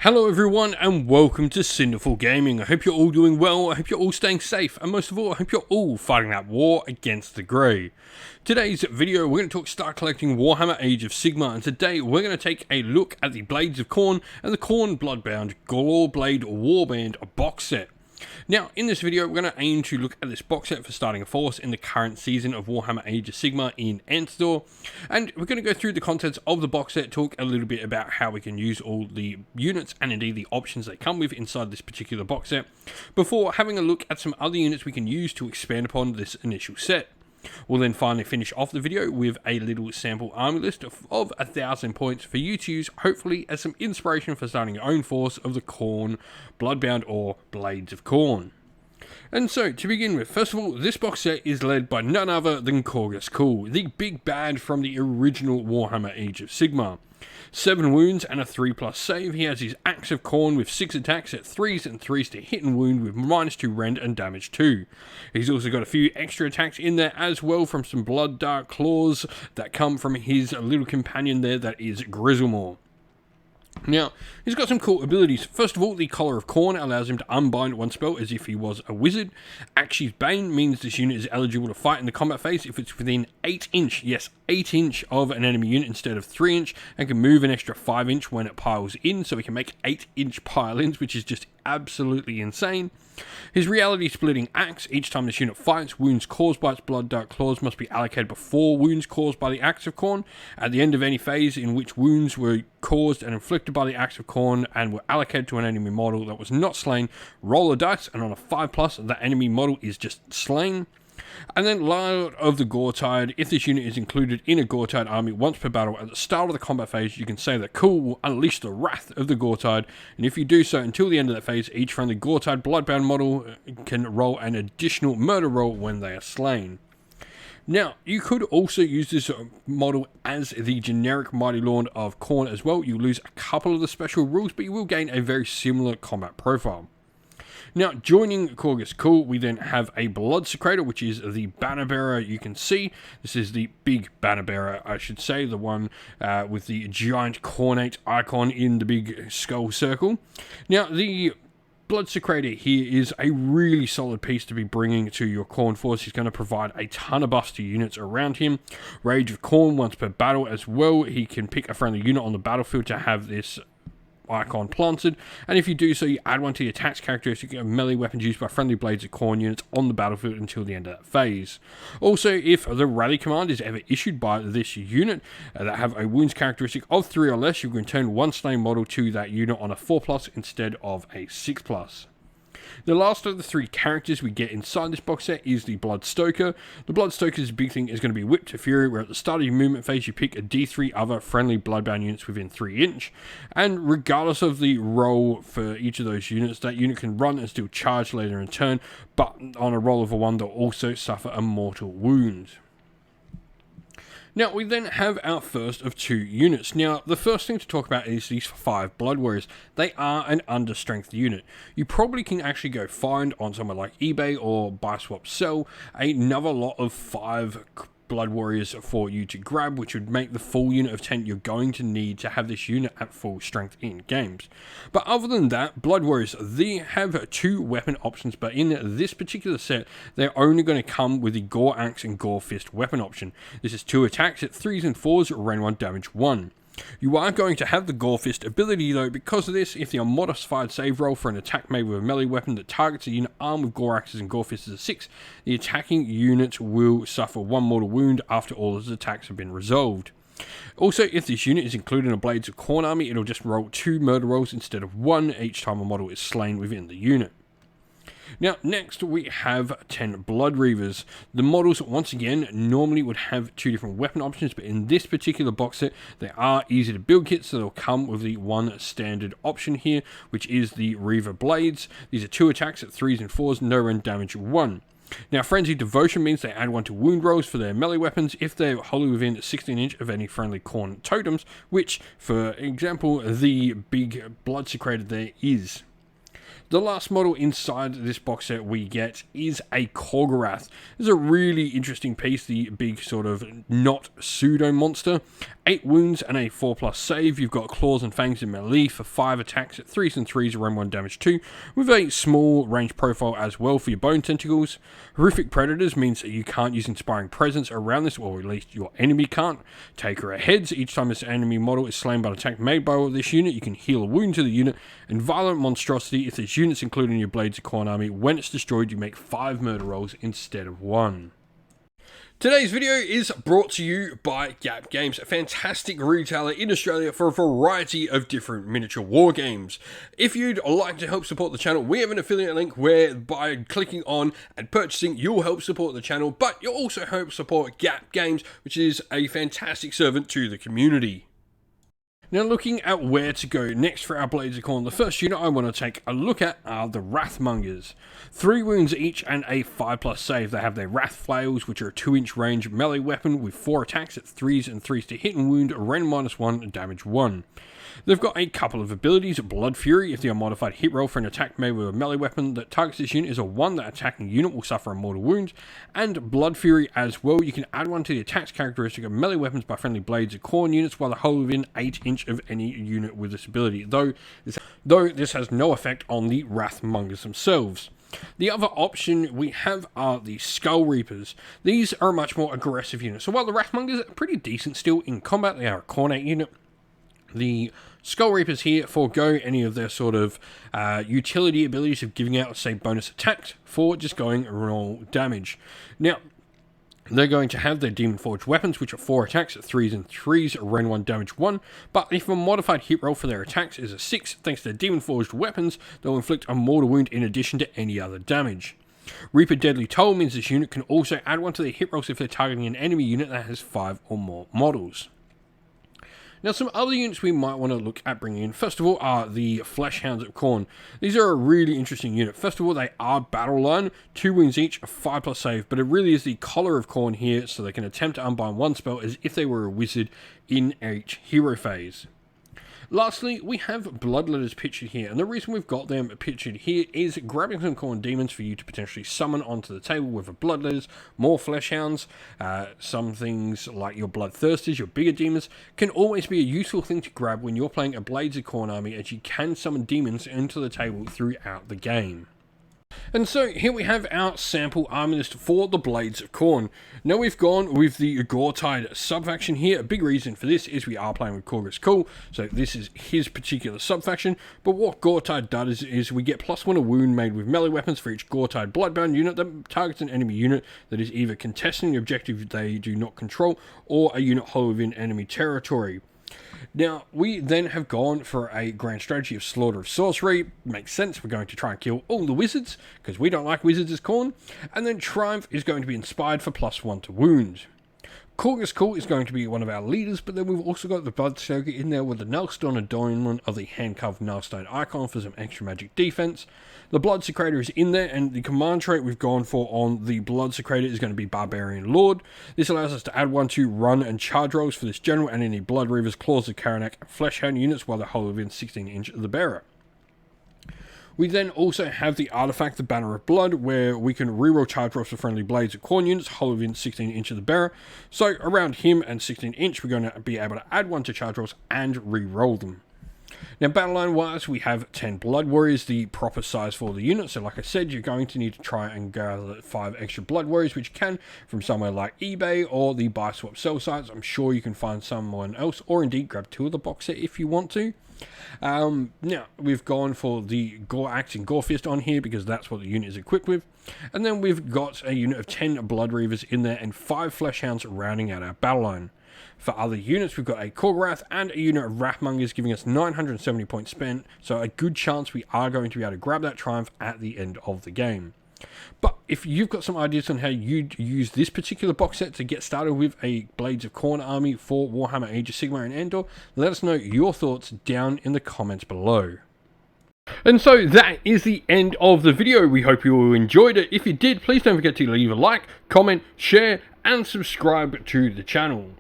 Hello everyone and welcome to Cinderful Gaming. I hope you're all doing well, I hope you're all staying safe, and most of all, I hope you're all fighting that war against the Grey. Today's video, we're going to start collecting Warhammer Age of Sigmar, and today we're going to take a look at the Blades of Khorne and the Khorne Bloodbound Goreblade Warband box set. Now, in this video, we're going to aim to look at this box set for starting a force in the current season of Warhammer Age of Sigmar in Andtor, and we're going to go through the contents of the box set, talk a little bit about how we can use all the units and indeed the options they come with inside this particular box set, before having a look at some other units we can use to expand upon this initial set. We'll then finally finish off the video with a little sample army list of 1,000 points for you to use, hopefully as some inspiration for starting your own force of the Khorne Bloodbound or Blades of Khorne. And so, to begin with, first of all, this box set is led by none other than Khorne, the big bad from the original Warhammer Age of Sigmar. 7 wounds and a 3+ save. He has his Axe of Khorne with 6 attacks at 3s and 3s to hit and wound with -2 rend and damage 2. He's also got a few extra attacks in there as well from some blood dark claws that come from his little companion there that is Grizzlemore. Now, he's got some cool abilities. First of all, the Collar of Khorne allows him to unbind one spell as if he was a wizard. Akshi's Bane means this unit is eligible to fight in the combat phase if it's within 8 inch, yes, 8 inch of an enemy unit instead of 3 inch, and can move an extra 5 inch when it piles in, so he can make 8 inch pile-ins, which is just absolutely insane. His reality splitting axe, each time this unit fights, wounds caused by its blood dark claws must be allocated before wounds caused by the Axe of Khorne. At the end of any phase in which wounds were caused and inflicted by the Axe of Khorne and were allocated to an enemy model that was not slain, roll a dice, and on a 5+, that enemy model is just slain. And then Lord of the Goretide, if this unit is included in a Goretide army once per battle at the start of the combat phase, you can say that Khorne will unleash the wrath of the Goretide, and if you do so until the end of that phase, each friendly Goretide Bloodbound model can roll an additional murder roll when they are slain. Now, you could also use this model as the generic Mighty Lord of Khorne as well. You lose a couple of the special rules, but you will gain a very similar combat profile. Now, joining Khorne, we then have a Blood Secretor, which is the banner bearer you can see. This is the big banner bearer, I should say, the one with the giant Khornate icon in the big skull circle. Now, the Blood Secretor here is a really solid piece to be bringing to your Khorne force. He's going to provide a ton of buffs to units around him. Rage of Khorne once per battle as well. He can pick a friendly unit on the battlefield to have this icon planted, and if you do so, you add one to the attacks characteristic of melee weapons used by friendly Blades of Khorne units on the battlefield until the end of that phase. Also, if the rally command is ever issued by this unit that have a wounds characteristic of 3 or less, you can return one slain model to that unit on a 4+ instead of a 6+. The last of the 3 characters we get inside this box set is the Bloodstoker. The Bloodstoker's big thing is going to be Whip to Fury, where at the start of your movement phase you pick a D3 other friendly Bloodbound units within 3 inch, and regardless of the roll for each of those units, that unit can run and still charge later in turn, but on a roll of a 1 they'll also suffer a mortal wound. Now, we then have our first of 2 units. Now, the first thing to talk about is these 5 Blood Warriors. They are an understrength unit. You probably can actually go find on somewhere like eBay or buy, swap, sell another lot of 5 Blood Warriors for you to grab, which would make the full unit of 10 you're going to need to have this unit at full strength in games. But other than that, Blood Warriors, they have 2 weapon options, but in this particular set, they're only going to come with the Gore Axe and Gore Fist weapon option. This is 2 attacks at 3s and 4s, rend 1, damage 1. You are going to have the Gore Fist ability though. Because of this, if the unmodified save roll for an attack made with a melee weapon that targets a unit armed with Gore Axes and Gore Fists is a 6, the attacking unit will suffer 1 mortal wound after all its attacks have been resolved. Also, if this unit is included in a Blades of Khorne army, it'll just roll 2 murder rolls instead of 1 each time a model is slain within the unit. Now, next we have 10 Blood Reavers. The models, once again, normally would have 2 different weapon options, but in this particular box set, they are easy to build kits, so they'll come with the 1 standard option here, which is the Reaver Blades. These are 2 attacks at 3s and 4s, no rend, damage 1. Now, Frenzied Devotion means they add 1 to wound rolls for their melee weapons if they're wholly within 16 inch of any friendly Khorne totems, which, for example, the big Blood Secretor there is. The last model inside this box set we get is a Khorne. This is a really interesting piece, the big sort of not pseudo monster. 8 wounds and a 4+ save. You've got claws and fangs in melee for 5 attacks at 3s and 3s, run 1 damage 2, with a small range profile as well for your bone tentacles. Horrific Predators means that you can't use Inspiring Presence around this, or at least your enemy can't. Taker of Heads, each time this enemy model is slain by an attack made by this unit, you can heal a wound to the unit. And Violent Monstrosity, if this unit's included in your Blades of Khorne army, when it's destroyed you make 5 murder rolls instead of 1. Today's video is brought to you by Gap Games, a fantastic retailer in Australia for a variety of different miniature war games. If you'd like to help support the channel, we have an affiliate link where by clicking on and purchasing, you'll help support the channel, but you'll also help support Gap Games, which is a fantastic servant to the community. Now, looking at where to go next for our Blades of Khorne, the first unit I want to take a look at are the Wrathmongers. 3 wounds each and a 5+ save. They have their Wrath Flails, which are a 2-inch range melee weapon with 4 attacks at 3s and 3s to hit and wound, ren -1, damage 1. They've got a couple of abilities. Blood Fury, if the unmodified hit roll for an attack made with a melee weapon that targets this unit is a 1, that attacking unit will suffer a mortal wound. And Blood Fury as well, you can add one to the attacks characteristic of melee weapons by friendly Blades of Khorne units while the whole within 8-inch of any unit with this ability, though this has no effect on the Wrathmongers themselves. The other option we have are the Skull Reapers. These are a much more aggressive unit. So while the Wrathmongers are pretty decent still in combat, they are a Khorne unit. The Skull Reapers here forego any of their sort of utility abilities of giving out, say, bonus attacks for just going raw damage. Now, they're going to have their Demon Forged weapons, which are 4 attacks at 3s and 3s, ren 1, damage 1, but if a modified hit roll for their attacks is a 6, thanks to their Demon Forged weapons, they'll inflict a mortal wound in addition to any other damage. Reaper Deadly Toll means this unit can also add one to their hit rolls if they're targeting an enemy unit that has 5 or more models. Now, some other units we might want to look at bringing in, first of all, are the Fleshhounds of Khorne. These are a really interesting unit. First of all, they are battle line, 2 wounds each, a 5+ save, but it really is the Collar of Khorne here, so they can attempt to unbind 1 spell as if they were a wizard in each hero phase. Lastly, we have Bloodletters pictured here, and the reason we've got them pictured here is grabbing some Khorne demons for you to potentially summon onto the table with a Bloodletters, more Fleshhounds, some things like your Bloodthirsters, your bigger demons, can always be a useful thing to grab when you're playing a Blades of Khorne army, as you can summon demons into the table throughout the game. And so here we have our sample Arminist for the Blades of Khorne. Now we've gone with the Goreblade sub-faction here. A big reason for this is we are playing with Khorne's Cool, so this is his particular sub-faction. But what Goreblade does is we get +1 a wound made with melee weapons for each Goreblade Bloodbound unit that targets an enemy unit that is either contesting the objective they do not control or a unit whole within enemy territory. Now, we then have gone for a grand strategy of Slaughter of Sorcery. Makes sense, we're going to try and kill all the wizards, because we don't like wizards as Khorne. And then Triumph is going to be inspired for +1 to wound. Khorne's Cool is going to be one of our leaders, but then we've also got the Bloodsoaker in there with the Nailstone adornment of the handcuffed Nailstone icon for some extra magic defense. The Bloodsecrator is in there, and the command trait we've gone for on the Bloodsecrator is going to be Barbarian Lord. This allows us to add 1 to run and charge rolls for this general and any Blood Reavers, Claws of Karanak, and Fleshhound units while they're whole within 16-inch of the bearer. We then also have the artifact, the Banner of Blood, where we can reroll charge rolls for friendly Blades of Khorne units, whole within 16-inch of the bearer. So around him and 16-inch, we're going to be able to add 1 to charge rolls and reroll them. Now, battle line wise, we have 10 Blood Warriors, the proper size for the unit. So like I said, you're going to need to try and gather 5 extra Blood Warriors, which you can from somewhere like eBay or the buy swap sell sites. I'm sure you can find someone else, or indeed grab 2 of the box set if you want to. Now, we've gone for the Gore Axe and Gore Fist on here because that's what the unit is equipped with. And then we've got a unit of 10 Blood Reavers in there and 5 Fleshhounds rounding out our battle line. For other units, we've got a Korgorath and a unit of Wrathmongers giving us 970 points spent, so a good chance we are going to be able to grab that Triumph at the end of the game. But if you've got some ideas on how you'd use this particular box set to get started with a Blades of Khorne army for Warhammer Age of Sigmar and Andtor, let us know your thoughts down in the comments below. And so that is the end of the video. We hope you all enjoyed it. If you did, please don't forget to leave a like, comment, share, and subscribe to the channel.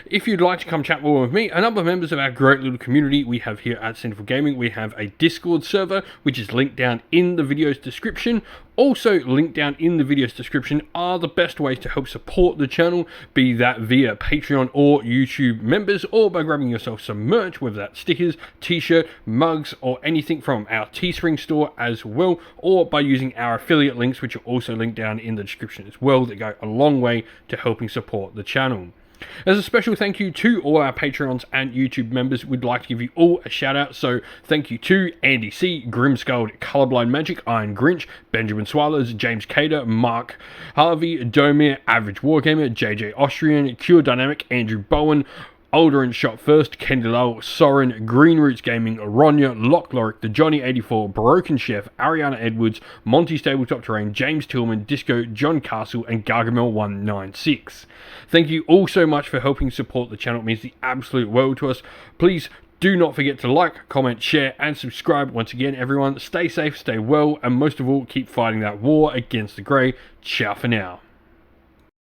If you'd like to come chat more with me, a number of members of our great little community we have here at Sinful Gaming, we have a Discord server, which is linked down in the video's description. Also linked down in the video's description are the best ways to help support the channel, be that via Patreon or YouTube members, or by grabbing yourself some merch, whether that's stickers, t-shirt, mugs, or anything from our Teespring store as well, or by using our affiliate links, which are also linked down in the description as well, that go a long way to helping support the channel. As a special thank you to all our Patreons and YouTube members, we'd like to give you all a shout out. So thank you to Andy C, Grimskull, Colorblind Magic, Iron Grinch, Benjamin Swallers, James Cater, Mark Harvey, Domir, Average Wargamer, JJ Austrian, Cure Dynamic, Andrew Bowen, Alderin Shot First, Kendall, Soren, Green Roots Gaming, Ronya, Lockloric, The Johnny84, Broken Chef, Ariana Edwards, Monty Tabletop Terrain, James Tillman, Disco, John Castle, and Gargamel196. Thank you all so much for helping support the channel. It means the absolute world to us. Please do not forget to like, comment, share, and subscribe. Once again, everyone, stay safe, stay well, and most of all, keep fighting that war against the Grey. Ciao for now.